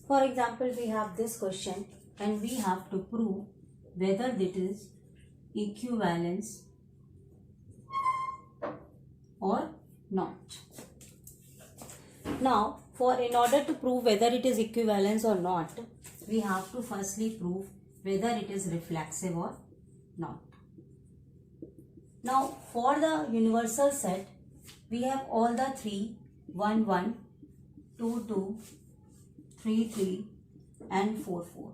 For example, we have this question and we have to prove whether it is equivalence or not. Now, in order to prove whether it is equivalence or not, we have to firstly prove whether it is reflexive or not. Now, for the universal set, we have all the three 1, 1, 2, 2, 3, 3 and 4, 4.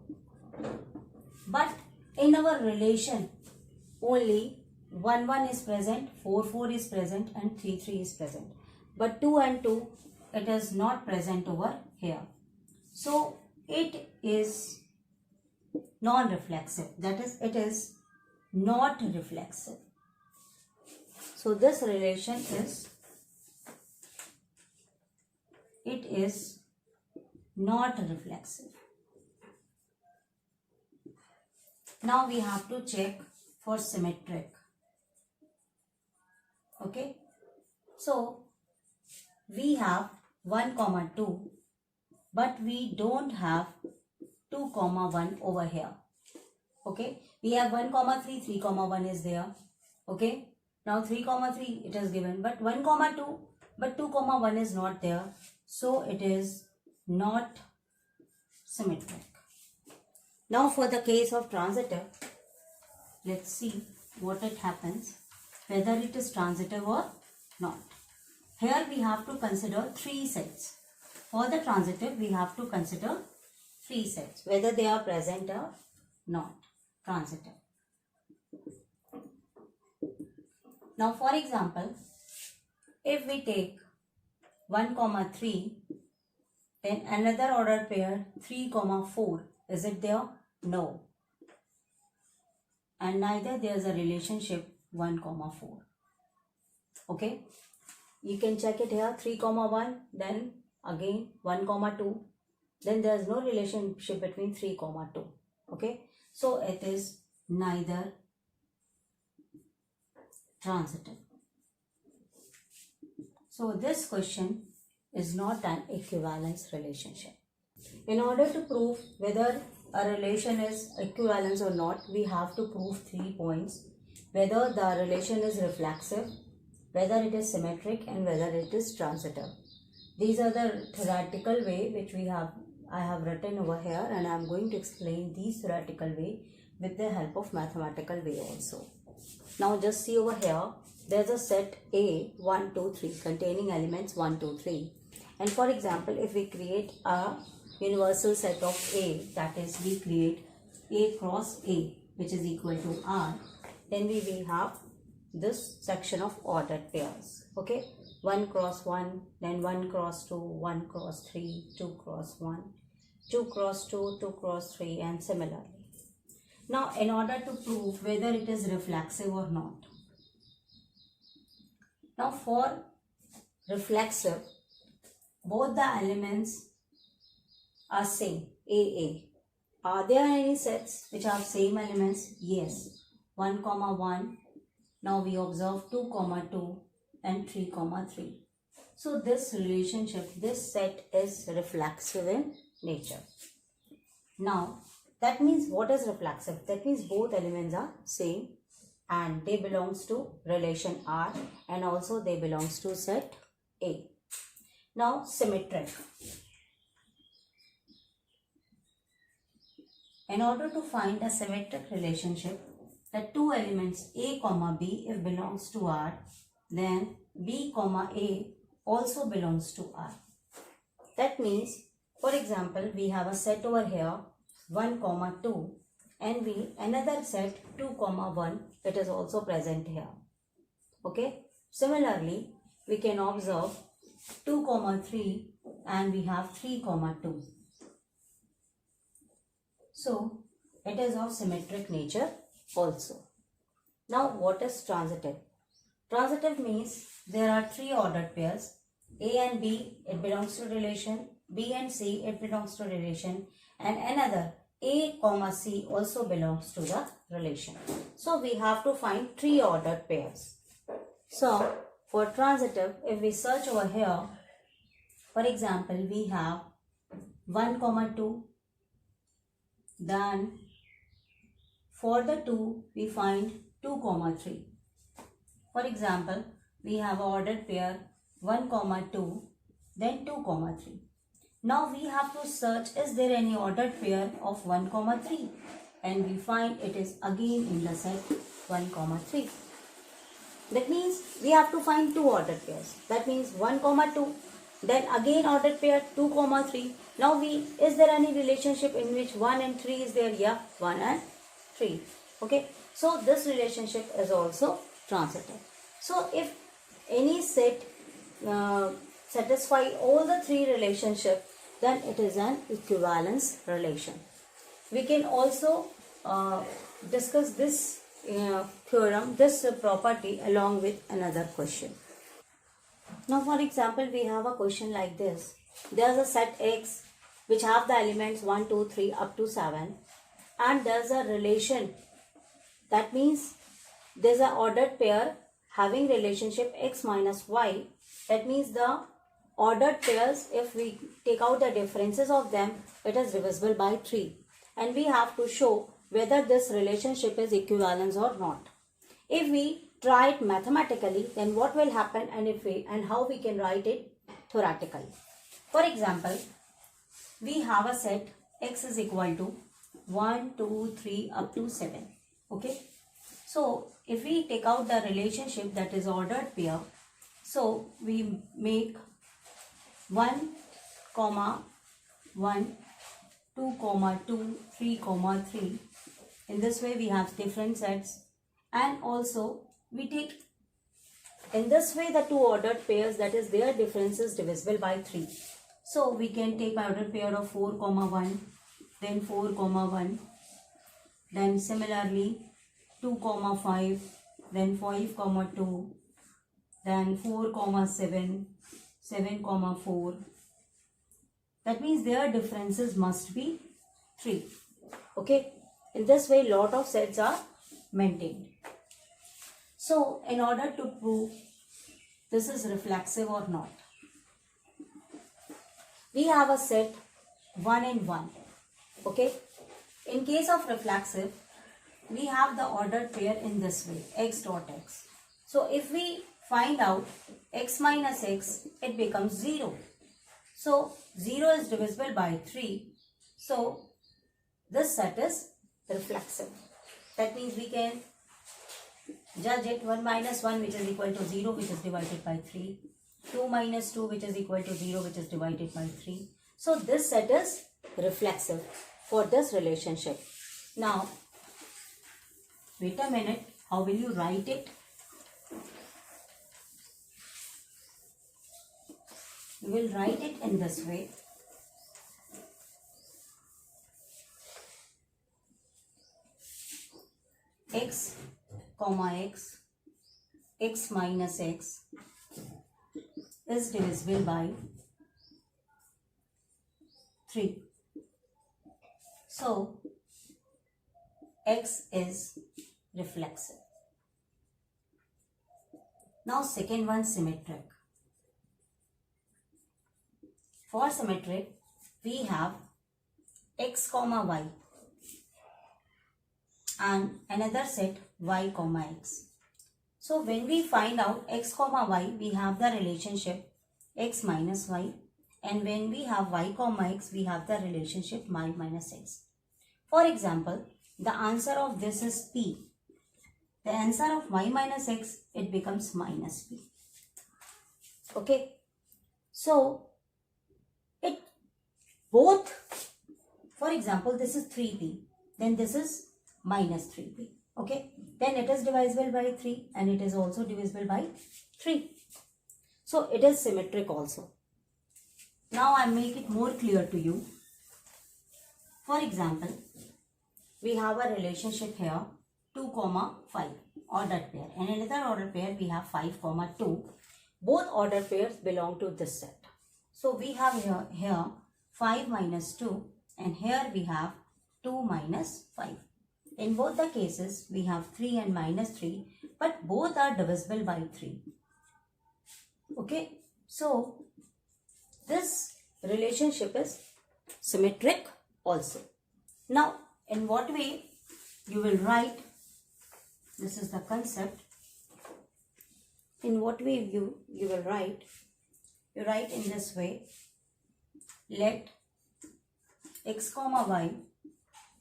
But in our relation, only 1, 1 is present, 4, 4 is present and 3, 3 is present. But 2 and 2, it is not present over here. So, it is non-reflexive. That is, it is not reflexive. So, this relation is, it is not reflexive. Now, we have to check for symmetric. Okay. So, we have 1, 2, but we don't have 2, 1 over here. Okay. We have 1, 3, 3, 1 is there. Okay. Now 3, 3 it is given, but 1, 2, but 2, 1 is not there. So it is not symmetric. Now for the case of transitive, let's see what it happens, whether it is transitive or not. Here we have to consider 3 sets. For the transitive, we have to consider 3 sets, whether they are present or not transitive. Now, for example, if we take 1, 3, then another ordered pair 3, 4, is it there? No. And neither there is a relationship 1, 4. Okay. You can check it here, 3, 1, then again 1, 2, then there is no relationship between 3, 2. Okay. So, it is neither transitive. So, this question is not an equivalence relationship. In order to prove whether a relation is equivalence or not, we have to prove 3 points. Whether the relation is reflexive, whether it is symmetric and whether it is transitive. These are the theoretical way which I have written over here, and I am going to explain these theoretical way with the help of mathematical way also. Now just see over here, there is a set A 1, 2, 3 containing elements 1, 2, 3. And for example, if we create a universal set of A, that is we create A cross A which is equal to R, then we will have this section of ordered pairs. Okay, 1 cross 1, then 1 cross 2, 1 cross 3, 2 cross 1, 2 cross 2, 2 cross 3 and similarly. Now, in order to prove whether it is reflexive or not. Now, for reflexive, both the elements are same, AA. Are there any sets which have same elements? Yes. 1, 1. Now, we observe 2, 2 and 3, 3. So, this relationship, this set is reflexive in nature. Now, that means what is reflexive? That means both elements are same and they belongs to relation R and also they belongs to set A. Now symmetric. In order to find a symmetric relationship, the two elements A, B if belongs to R, then B, A also belongs to R. That means, for example, we have a set over here 1, 2 and another set 2, 1, it is also present here. Okay. Similarly, we can observe 2, 3 and we have 3, 2. So, it is of symmetric nature also. Now, what is transitive? Transitive means there are 3 ordered pairs. A and B, it belongs to relation. B and C, it belongs to relation. And another A, C also belongs to the relation. So, we have to find 3 ordered pairs. So, for transitive, if we search over here, for example, we have 1 comma 2. Then for the 2 we find 2 comma 3. For example, we have ordered pair 1 comma 2, then 2 comma 3. Now we have to search, is there any ordered pair of 1 comma 3, and we find it is again in the set 1 comma 3. That means we have to find two ordered pairs. That means 1 comma 2, then again ordered pair 2 comma 3. Now is there any relationship in which 1 and 3 is there? Yeah, 1 and 3. Okay, so this relationship is also transitive. So if any set satisfy all the three relationships, then it is an equivalence relation. We can also discuss this theorem, this property along with another question. Now for example, we have a question like this. There is a set X which have the elements 1, 2, 3 up to 7, and there is a relation. That means there is an ordered pair having relationship X minus Y. That means the ordered pairs, if we take out the differences of them, it is divisible by 3. And we have to show whether this relationship is equivalence or not. If we try it mathematically, then what will happen, and how we can write it theoretically. For example, we have a set X is equal to 1, 2, 3 up to 7. Okay. So if we take out the relationship, that is ordered pair, so we make 1 comma 1, 2 comma 2, 3 comma 3. In this way we have different sets, and also we take in this way the two ordered pairs, that is their difference is divisible by 3. So we can take ordered pair of 4 comma 1, then 4 comma 1, then similarly 2 comma 5, then 5 comma 2, then 4 comma 7, 7 comma 4. That means their differences must be 3. Okay. In this way lot of sets are maintained. So in order to prove this is reflexive or not, we have a set 1 and 1. Okay. In case of reflexive, we have the ordered pair in this way, x dot x. So if we find out x minus x, it becomes 0. So 0 is divisible by 3. So this set is reflexive. That means we can judge it 1 minus 1, which is equal to 0, which is divided by 3. 2 minus 2, which is equal to 0, which is divided by 3. So this set is reflexive for this relationship. Now wait a minute, how will you write it? You will write it in this way. X comma x, x minus x is divisible by 3. So x is reflexive. Now second one, symmetric. For symmetric, we have x comma y and another set y comma x. So when we find out x comma y, we have the relationship x minus y, and when we have y comma x, we have the relationship y minus x. For example, the answer of this is p. The answer of y minus x, it becomes minus p. Okay. So it both, for example, this is 3p, then this is minus 3p. Okay. Then it is divisible by 3 and it is also divisible by 3. So it is symmetric also. Now I make it more clear to you. For example, we have a relationship here 2 comma 5 ordered pair, and another ordered pair we have 5 comma 2. Both ordered pairs belong to this set. So we have here 5 minus 2, and here we have 2 minus 5. In both the cases we have 3 and minus 3, but both are divisible by 3. Okay, so this relationship is symmetric also. Now, in what way you will write, this is the concept, in what way you will write, you write in this way, let x comma y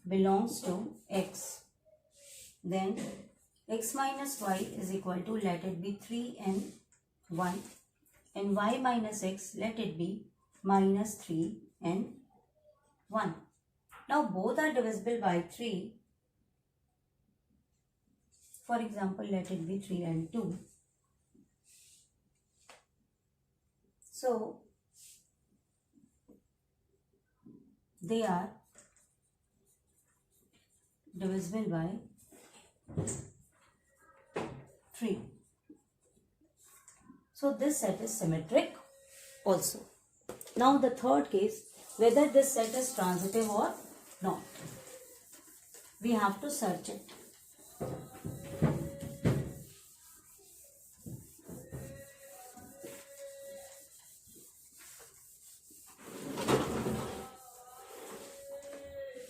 belongs to x, then x minus y is equal to, let it be 3 and 1, and y minus x, let it be minus 3 and 1. Now both are divisible by 3. For example, let it be 3 and 2. So they are divisible by 3. So this set is symmetric also. Now the third case, whether this set is transitive or not. We have to search it.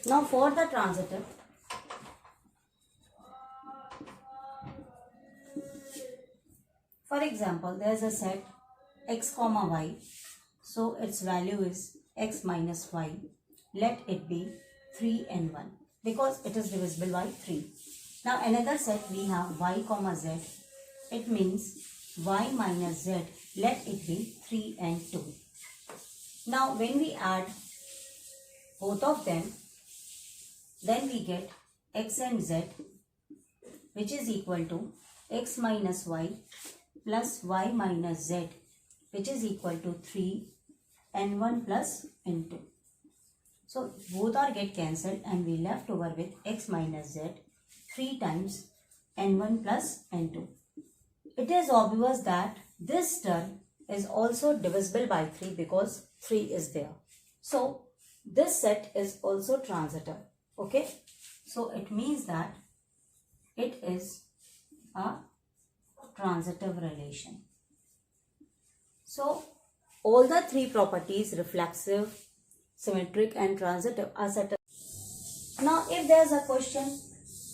Now for the transitive, for example, there is a set x comma y, so its value is x minus y, let it be 3 and 1 because it is divisible by 3. Now another set we have y comma z, it means y minus z, let it be 3 and 2. Now when we add both of them, then we get x and z, which is equal to x minus y plus y minus z, which is equal to 3 and 1 plus n2. So both are get cancelled and we left over with x minus z 3 times n1 plus n2. It is obvious that this term is also divisible by 3 because 3 is there. So this set is also transitive. Okay, so it means that it is a transitive relation. So all the three properties, reflexive, symmetric and transitive, are set. Now if there is a question,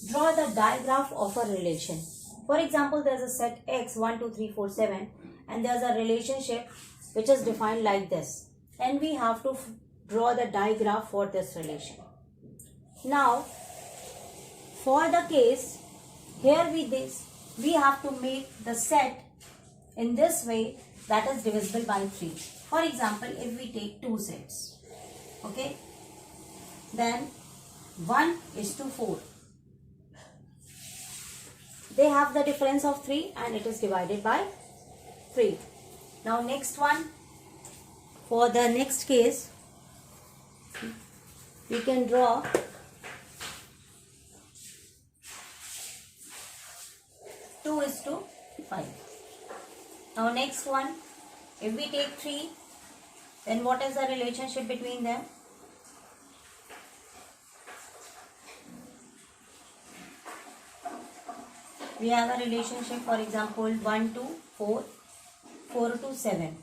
draw the diagram of a relation. For example, there is a set x 1, 2, 3, 4, 7 and there is a relationship which is defined like this, and we have to draw the diagram for this relation. Now for the case here we have to make the set in this way, that is divisible by 3. For example, if we take two sets, okay, then 1 is to 4. They have the difference of 3 and it is divided by 3. Now next one, for the next case, we can draw two is to 5. Now next one, if we take 3, then what is the relationship between them? We have a relationship, for example, 1 to 4, 4 to 7.